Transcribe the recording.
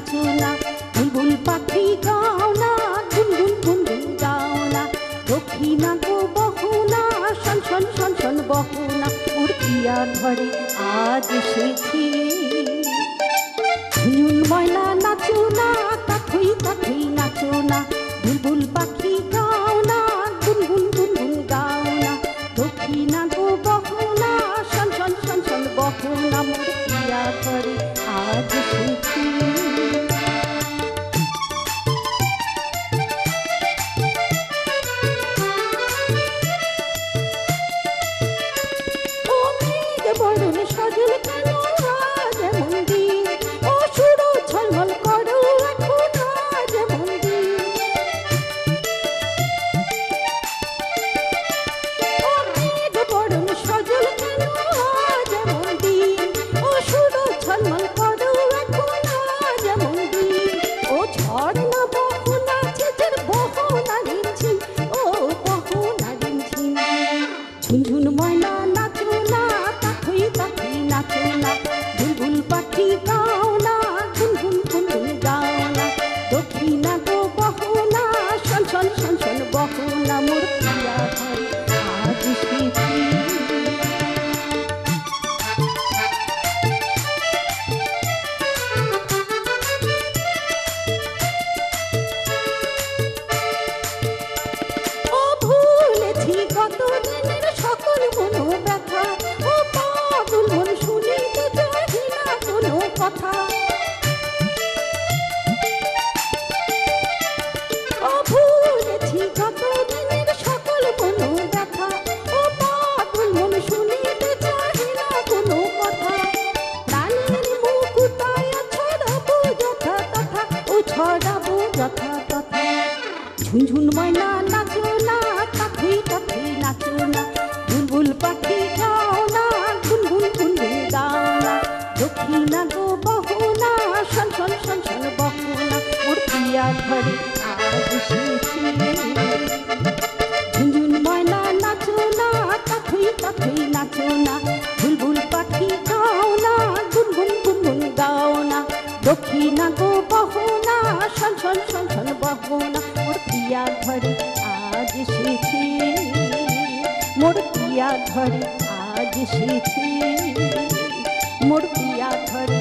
নাচো না, বুলবুল পাখি গাও না, গুনগুন গুনগুন গাও না, দক্ষিণা গো বহো না, শন শন শন শন বহো না, ওর পিয়া ঘরে আজ এসেছি। ঝুন ময়না নাচো না, কাঠুই কাঠুই নাচো না, বুলবুল পাখি গাও না, গুনগুন গুনগুন গাও না, দক্ষিণা গো বহো না, শন শন শন শন বহো না, মোর পিয়া ঘরে আজ এসেছি। ও মেঘ বরণ সজল কেন আজ এমন দিন, ও সুর ঝলমল করো এখন আজ এমন দিন। ও মেঘ বরণ সজল কেন আজ এমন দিন, ও সুর ঝলমল করো এখন আজ এমন দিন। ও ঝর্ণা বহো না ঝিঝির বহো না রিমঝিম, ও বহো না রিমঝিম। ঝুনঝুন ময়না নাচো না, কাঠুই কাঠুই নাচো না, বুলবুল পাখি গাও না, গুনগুন গুনগুন গাও না, দক্ষিণা গো বহো না, শন শন শন শন বহো না, মোর পিয়া ঘরে আজ এসেছি। ও ভুলেছি কত দিনের সকল মনো ব্যথা, ও পাগল মন শুনিতে চাহি না কোনো কথা। ও ভুলেছি কত দিনের সকল মনো ব্যথা, ও পাগল মন শুনিতে চাহি না কোনো কথা। প্রাণের মুকুতায় ছড়াবো যথা তথা, ও ছড়াবো যথা তথা। ঝুনঝুন ময়না নাচো না, কাঠুই কাঠুই নাচো না, বুলবুল পাখি গাও না, গুনগুন গুনগুন গাও না, দক্ষিণা গো বহো না, শন শন শন শন বহো না, ওর পিয়া ঘরে আজ এসেছি। ঝুনঝুন ময়না নাচো না, কাঠুই কাঠুই নাচো না, বুলবুল পাখি গাও না, গুনগুন গুনগুন গাও না, দক্ষিণা গো বহো না, শন শন শন শন বহো না, মোর পিয়া ঘরে আজ এসেছি, মোর পিয়া ঘরে আজ এসেছি, মোর পিয়া ঘরে